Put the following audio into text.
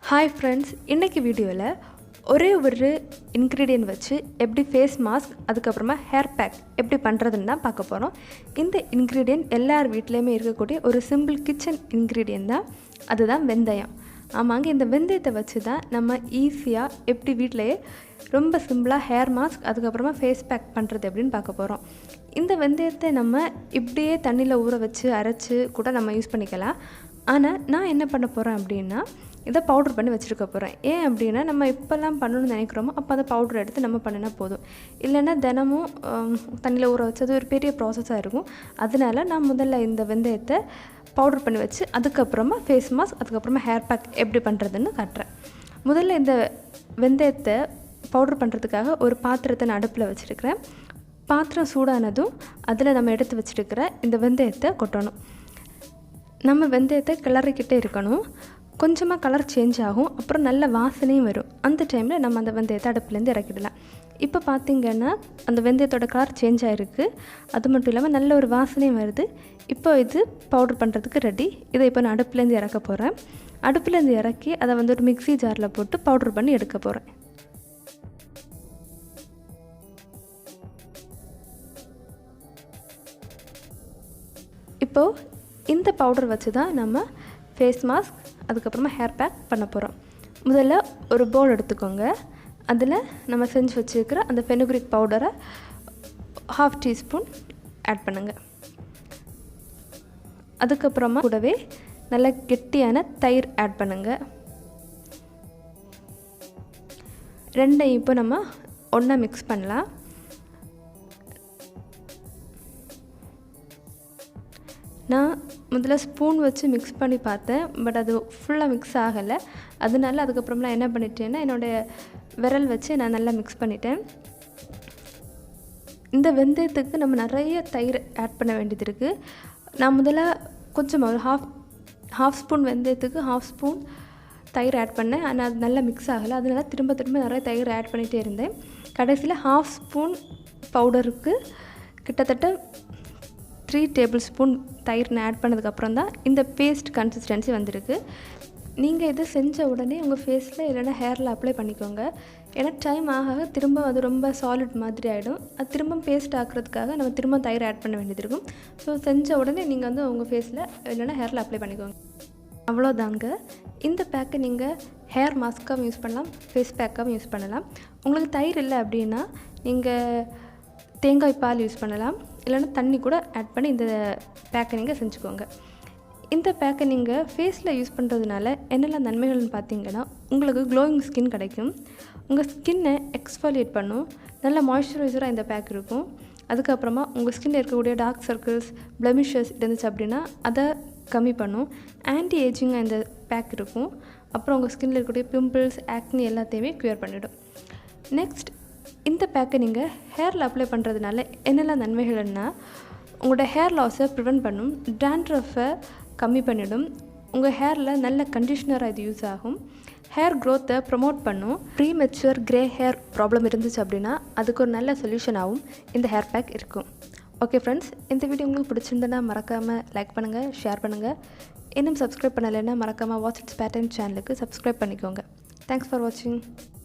Hi friends, இன்றைக்கி வீடியோவில் ஒரே ஒரு இன்க்ரீடியன்ட் வச்சு எப்படி ஃபேஸ் மாஸ்க் அதுக்கப்புறமா ஹேர் பேக் எப்படி பண்ணுறதுன்னு தான் பார்க்க போகிறோம். இந்த இன்க்ரீடியன்ட் எல்லார் வீட்லேயுமே இருக்கக்கூடிய ஒரு சிம்பிள் கிச்சன் இன்க்ரீடியன்ட் தான், அதுதான் வெந்தயம். ஆமாங்க, இந்த வெந்தயத்தை வச்சு தான் நம்ம ஈஸியாக எப்படி வீட்டிலையே ரொம்ப சிம்பிளாக ஹேர் மாஸ்க் அதுக்கப்புறமா ஃபேஸ் பேக் பண்ணுறது எப்படின்னு பார்க்க போகிறோம். இந்த வெந்தயத்தை நம்ம இப்படியே தண்ணியில் ஊற வச்சு அரைச்சி கூட நம்ம யூஸ் பண்ணிக்கலாம். ஆனால் நான் என்ன பண்ண போகிறேன் அப்படின்னா, இதை பவுட்ரு பண்ணி வச்சுருக்க போகிறேன். ஏன் அப்படின்னா, நம்ம இப்போல்லாம் பண்ணணும்னு நினைக்கிறோமோ அப்போ அந்த பவுட்ரு எடுத்து நம்ம பண்ணினா போதும். இல்லைன்னா தினமும் தண்ணியில் ஊற வச்சது ஒரு பெரிய ப்ராசஸாக இருக்கும். அதனால நான் முதல்ல இந்த வெந்தயத்தை பவுட்ரு பண்ணி வச்சு அதுக்கப்புறமா ஃபேஸ் மாஸ்க் அதுக்கப்புறமா ஹேர் பேக் எப்படி பண்ணுறதுன்னு காட்டுறேன். முதல்ல இந்த வெந்தயத்தை பவுட்ரு பண்ணுறதுக்காக ஒரு பாத்திரத்தை நான் அடுப்பில் வச்சுருக்கிறேன். பாத்திரம் சூடானதும் அதில் நம்ம எடுத்து வச்சுருக்கிற இந்த வெந்தயத்தை கொட்டணும். நம்ம வெந்தயத்தை கிளறிக்கிட்டே இருக்கணும். கொஞ்சமாக கலர் சேஞ்ச் ஆகும், அப்புறம் நல்ல வாசனையும் வரும். அந்த டைமில் நம்ம அந்த வெந்தயத்தை அடுப்புலேருந்து இறக்கிடலாம். இப்போ பார்த்திங்கன்னா அந்த வெந்தயத்தோட கலர் சேஞ்ச் ஆகிருக்கு. அது மட்டும் இல்லாமல் நல்ல ஒரு வாசனையும் வருது. இப்போ இது பவுட்ரு பண்ணுறதுக்கு ரெடி. இதை இப்போ நான் அடுப்புலேருந்து இறக்க போகிறேன். அடுப்புலேருந்து இறக்கி அதை ஒரு மிக்ஸி ஜாரில் போட்டு பவுட்ரு பண்ணி எடுக்க போகிறேன். இப்போது இந்த பவுடர் வச்சு தான் நம்ம ஃபேஸ் மாஸ்க் அதுக்கப்புறமா ஹேர் பேக் பண்ண போகிறோம். முதல்ல ஒரு பவுல் எடுத்துக்கோங்க. அதில் நம்ம செஞ்சு வச்சுருக்கிற அந்த ஃபெனுக்ரிக் பவுடரை 1/2 டீஸ்பூன் ஆட் பண்ணுங்கள். அதுக்கப்புறமா கூடவே நல்ல கெட்டியான தயிர் ஆட் பண்ணுங்கள். ரெண்டையும் இப்போ நம்ம ஒன்றா மிக்ஸ் பண்ணலாம். நான் முதல்ல ஸ்பூன் வச்சு மிக்ஸ் பண்ணி பார்த்தேன், பட் அது ஃபுல்லாக மிக்ஸ் ஆகலை. அதனால அதுக்கப்புறமா என்ன பண்ணிட்டேன்னா, என்னுடைய விரல் வச்சு நான் நல்லா மிக்ஸ் பண்ணிட்டேன். இந்த வெந்தயத்துக்கு நம்ம நிறைய தயிர் ஆட் பண்ண வேண்டியது இருக்குது. நான் முதல்ல கொஞ்சமாக ஒரு ஹாஃப் ஸ்பூன் வெந்தயத்துக்கு 1/2 ஸ்பூன் தயிர் ஆட் பண்ணேன். ஆனால் அது நல்லா மிக்ஸ் ஆகலை. அதனால திரும்ப நிறைய தயிர் ஆட் பண்ணிகிட்டே இருந்தேன். கடைசியில் 1/2 ஸ்பூன் பவுடருக்கு கிட்டத்தட்ட 3 டேபிள் ஸ்பூன் தயிர் ஆட் பண்ணதுக்கப்புறம் தான் இந்த பேஸ்ட் கன்சிஸ்டன்சி வந்திருக்கு. நீங்கள் இதை செஞ்ச உடனே உங்கள் ஃபேஸில் இல்லைனா ஹேரில் அப்ளை பண்ணிக்கோங்க. ஏன்னா டைம் ஆக திரும்ப அது ரொம்ப சாலிட் மாதிரி ஆகிடும். அது திரும்ப பேஸ்ட் ஆக்குறதுக்காக நம்ம திரும்ப தயிர் ஆட் பண்ண வேண்டியது இருக்கும். ஸோ செஞ்ச உடனே நீங்கள் உங்கள் ஃபேஸில் இல்லைனா ஹேரில் அப்ளை பண்ணிக்கோங்க. அவ்வளோதாங்க. இந்த பேக்கை நீங்கள் ஹேர் மாஸ்க்காகவும் யூஸ் பண்ணலாம், ஃபேஸ் பேக்காகவும் யூஸ் பண்ணலாம். உங்களுக்கு தயிர் இல்லை அப்படின்னா நீங்கள் தேங்காய் பால் யூஸ் பண்ணலாம், இல்லைன்னா தண்ணி கூட ஆட் பண்ணி இந்த பேக்கை நீங்கள் செஞ்சுக்கோங்க. இந்த பேக்கை நீங்கள் ஃபேஸில் யூஸ் பண்ணுறதுனால என்னெல்லாம் நன்மைகள்னு பார்த்தீங்கன்னா, உங்களுக்கு க்ளோயிங் ஸ்கின் கிடைக்கும், உங்கள் ஸ்கின்னை எக்ஸ்ஃபாலியேட் பண்ணும், நல்ல மாய்ஸ்சரைசராக இந்த பேக் இருக்கும். அதுக்கப்புறமா உங்கள் ஸ்கின்னில் இருக்கக்கூடிய டார்க் சர்க்கிள்ஸ், பிளமிஷஸ் இருந்துச்சு அப்படின்னா அதை கம்மி பண்ணும். ஆன்டி ஏஜிங்காக இந்த பேக் இருக்கும். அப்புறம் உங்கள் ஸ்கின்னில் இருக்கக்கூடிய பிம்பிள்ஸ், ஆக்னி எல்லாத்தையுமே க்யூர் பண்ணிவிடும். நெக்ஸ்ட், இந்த பேக்கை நீங்கள் ஹேரில் அப்ளை பண்ணுறதுனால என்னெல்லாம் நன்மைகள்னா, உங்களோட ஹேர் லாஸை ப்ரிவெண்ட் பண்ணும், டேண்ட்ரஃபை கம்மி பண்ணிவிடும், உங்கள் ஹேரில் நல்ல கண்டிஷ்னராக இது யூஸ் ஆகும், ஹேர் க்ரோத்தை ப்ரமோட் பண்ணும். ப்ரீமெச்சூர் க்ரே ஹேர் ப்ராப்ளம் இருந்துச்சு அப்படின்னா அதுக்கு ஒரு நல்ல சொல்யூஷனாகவும் இந்த ஹேர் பேக் இருக்கும். ஓகே ஃப்ரெண்ட்ஸ், இந்த வீடியோ உங்களுக்கு பிடிச்சிருந்ததுன்னா மறக்காமல் லைக் பண்ணுங்கள், ஷேர் பண்ணுங்கள். இன்னும் சப்ஸ்கிரைப் பண்ணலைன்னா மறக்காமல் வாட்ச் இட்ஸ் பேட்டர்ன் சேனலுக்கு சப்ஸ்கிரைப் பண்ணிக்கோங்க. தேங்க்ஸ் ஃபார் வாட்சிங்.